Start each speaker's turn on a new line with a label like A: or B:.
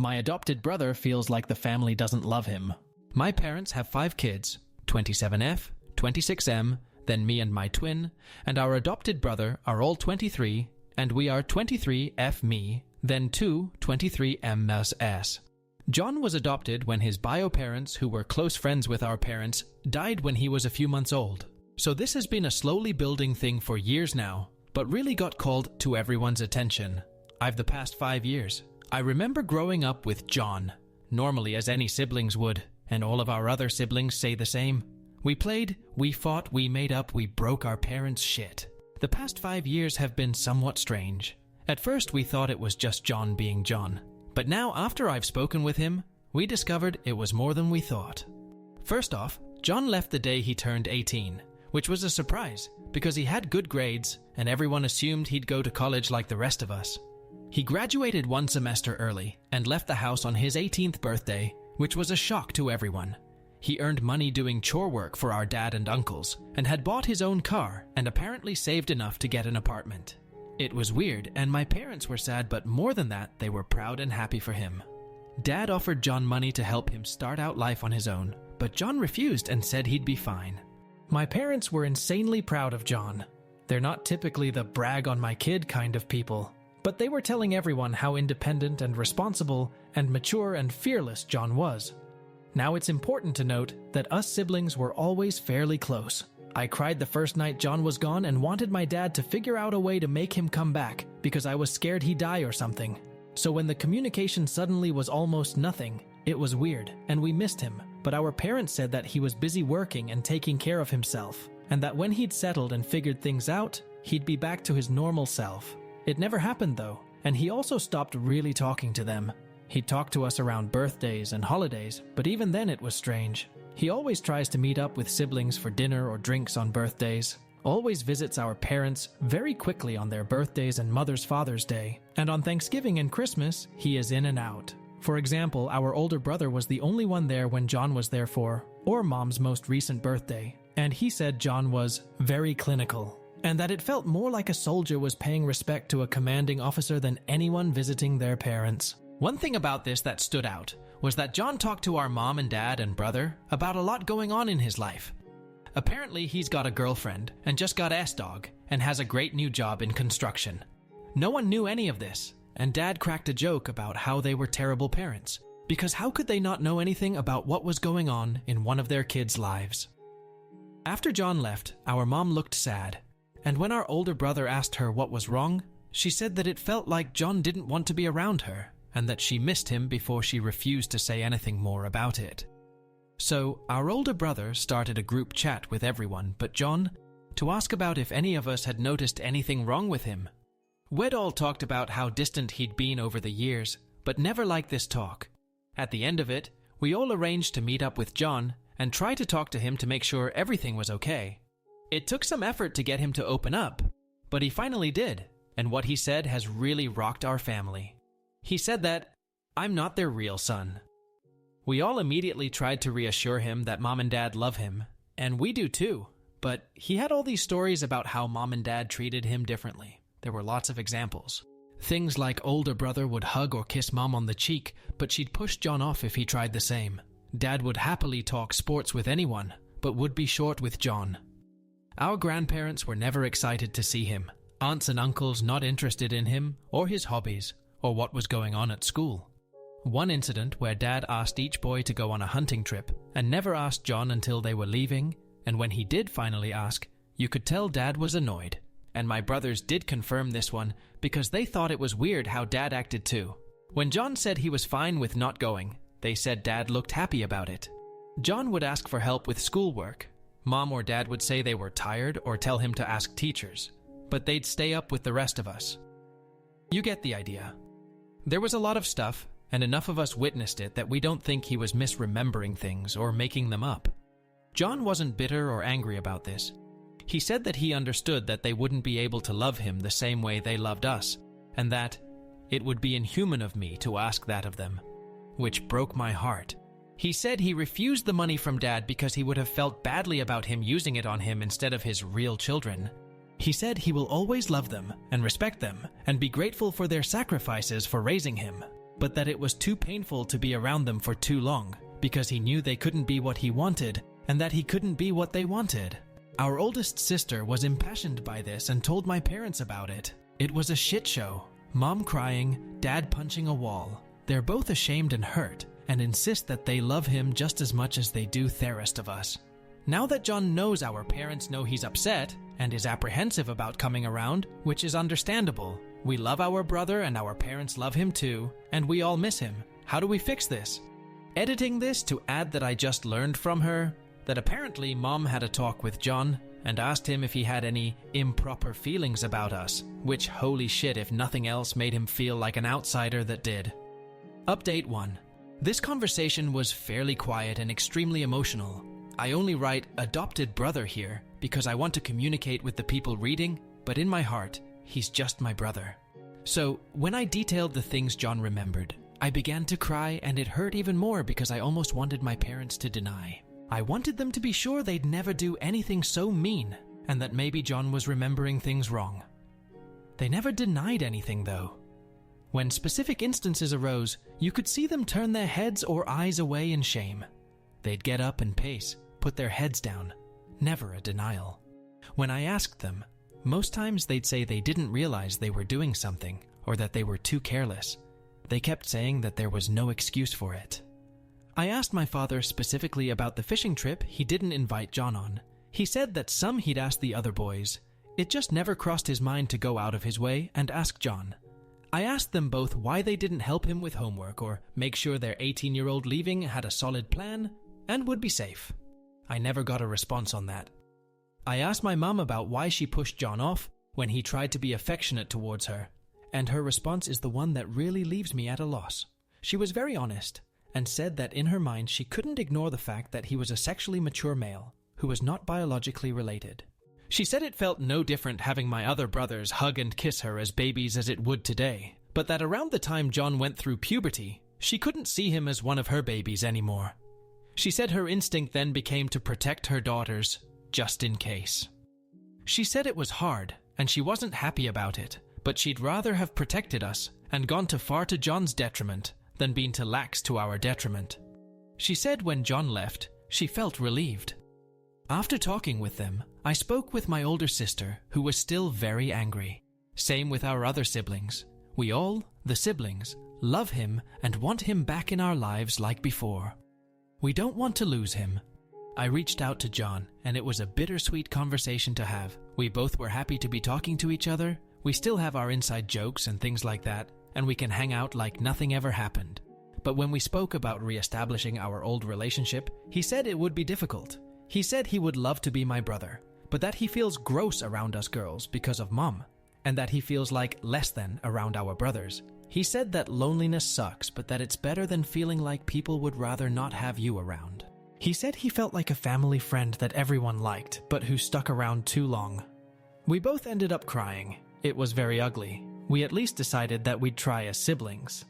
A: My adopted brother feels like the family doesn't love him. My parents have 5 kids, 27F, 26M, then me and my twin, and our adopted brother are all 23, and we are 23F me, then 2 23M S. John was adopted when his bio parents, who were close friends with our parents, died when he was a few months old. So this has been a slowly building thing for years now, but really got called to everyone's attention. I've the past 5 years. I remember growing up with John, normally as any siblings would, and all of our other siblings say the same. We played, we fought, we made up, we broke our parents' shit. The past 5 years have been somewhat strange. At first we thought it was just John being John. But now, after I've spoken with him, we discovered it was more than we thought. First off, John left the day he turned 18, which was a surprise because he had good grades and everyone assumed he'd go to college like the rest of us. He graduated 1 semester early and left the house on his 18th birthday, which was a shock to everyone. He earned money doing chore work for our dad and uncles and had bought his own car and apparently saved enough to get an apartment. It was weird, and my parents were sad, but more than that, they were proud and happy for him. Dad offered John money to help him start out life on his own, but John refused and said he'd be fine. My parents were insanely proud of John. They're not typically the brag on my kid kind of people, but they were telling everyone how independent and responsible and mature and fearless John was. Now it's important to note that us siblings were always fairly close. I cried the first night John was gone and wanted my dad to figure out a way to make him come back because I was scared he'd die or something. So when the communication suddenly was almost nothing, it was weird and we missed him, but our parents said that he was busy working and taking care of himself, and that when he'd settled and figured things out, he'd be back to his normal self. It never happened though, and he also stopped really talking to them. He'd talk to us around birthdays and holidays, but even then it was strange. He always tries to meet up with siblings for dinner or drinks on birthdays, always visits our parents very quickly on their birthdays and Father's Day, and on Thanksgiving and Christmas, he is in and out. For example, our older brother was the only one there when John was there for, or Mom's most recent birthday, and he said John was very clinical, and that it felt more like a soldier was paying respect to a commanding officer than anyone visiting their parents. One thing about this that stood out was that John talked to our mom and dad and brother about a lot going on in his life. Apparently, he's got a girlfriend and just got S-Dog and has a great new job in construction. No one knew any of this, and Dad cracked a joke about how they were terrible parents, because how could they not know anything about what was going on in one of their kids' lives? After John left, our mom looked sad, and when our older brother asked her what was wrong, she said that it felt like John didn't want to be around her, and that she missed him before she refused to say anything more about it. So, our older brother started a group chat with everyone but John to ask about if any of us had noticed anything wrong with him. We'd all talked about how distant he'd been over the years, but never liked this talk. At the end of it, we all arranged to meet up with John and try to talk to him to make sure everything was okay. It took some effort to get him to open up, but he finally did, and what he said has really rocked our family. He said that, "I'm not their real son." We all immediately tried to reassure him that Mom and Dad love him, and we do too, but he had all these stories about how Mom and Dad treated him differently. There were lots of examples. Things like older brother would hug or kiss Mom on the cheek, but she'd push John off if he tried the same. Dad would happily talk sports with anyone, but would be short with John. Our grandparents were never excited to see him. Aunts and uncles not interested in him or his hobbies, or what was going on at school. One incident where Dad asked each boy to go on a hunting trip and never asked John until they were leaving, and when he did finally ask, you could tell Dad was annoyed. And my brothers did confirm this one because they thought it was weird how Dad acted too. When John said he was fine with not going, they said Dad looked happy about it. John would ask for help with schoolwork. Mom or Dad would say they were tired or tell him to ask teachers, but they'd stay up with the rest of us. You get the idea. There was a lot of stuff, and enough of us witnessed it that we don't think he was misremembering things or making them up. John wasn't bitter or angry about this. He said that he understood that they wouldn't be able to love him the same way they loved us, and that it would be inhuman of me to ask that of them, which broke my heart. He said he refused the money from Dad because he would have felt badly about him using it on him instead of his real children. He said he will always love them and respect them and be grateful for their sacrifices for raising him. but that it was too painful to be around them for too long, because he knew they couldn't be what he wanted, and that he couldn't be what they wanted. Our oldest sister was impassioned by this and told my parents about it. It was a shit show. Mom crying, Dad punching a wall. They're both ashamed and hurt, and insist that they love him just as much as they do the rest of us. Now that John knows our parents know he's upset, and is apprehensive about coming around, which is understandable. We love our brother and our parents love him too, and we all miss him. How do we fix this? Editing this to add that I just learned from her that apparently Mom had a talk with John and asked him if he had any improper feelings about us, which holy shit if nothing else made him feel like an outsider that did. Update 1. This conversation was fairly quiet and extremely emotional. I only write adopted brother here because I want to communicate with the people reading, but in my heart, he's just my brother. So, when I detailed the things John remembered, I began to cry and it hurt even more because I almost wanted my parents to deny. I wanted them to be sure they'd never do anything so mean, and that maybe John was remembering things wrong. They never denied anything though. When specific instances arose, you could see them turn their heads or eyes away in shame. They'd get up and pace, put their heads down. Never a denial. When I asked them, most times they'd say they didn't realize they were doing something, or that they were too careless. They kept saying that there was no excuse for it. I asked my father specifically about the fishing trip he didn't invite John on. He said that some he'd asked the other boys. It just never crossed his mind to go out of his way and ask John. I asked them both why they didn't help him with homework or make sure their 18-year-old leaving had a solid plan and would be safe. I never got a response on that. I asked my mom about why she pushed John off when he tried to be affectionate towards her, and her response is the one that really leaves me at a loss. She was very honest and said that in her mind she couldn't ignore the fact that he was a sexually mature male who was not biologically related. She said it felt no different having my other brothers hug and kiss her as babies as it would today, but that around the time John went through puberty, she couldn't see him as one of her babies anymore. She said her instinct then became to protect her daughters, just in case. She said it was hard, and she wasn't happy about it, but she'd rather have protected us and gone too far to John's detriment than been too lax to our detriment. She said when John left, she felt relieved. After talking with them, I spoke with my older sister, who was still very angry. Same with our other siblings. We all, the siblings, love him and want him back in our lives like before. We don't want to lose him. I reached out to John, and it was a bittersweet conversation to have. We both were happy to be talking to each other. We still have our inside jokes and things like that, and we can hang out like nothing ever happened. But when we spoke about re-establishing our old relationship, he said it would be difficult. He said he would love to be my brother, but that he feels gross around us girls because of Mom, and that he feels like less than around our brothers. He said that loneliness sucks, but that it's better than feeling like people would rather not have you around. He said he felt like a family friend that everyone liked, but who stuck around too long. We both ended up crying. It was very ugly. We at least decided that we'd try as siblings.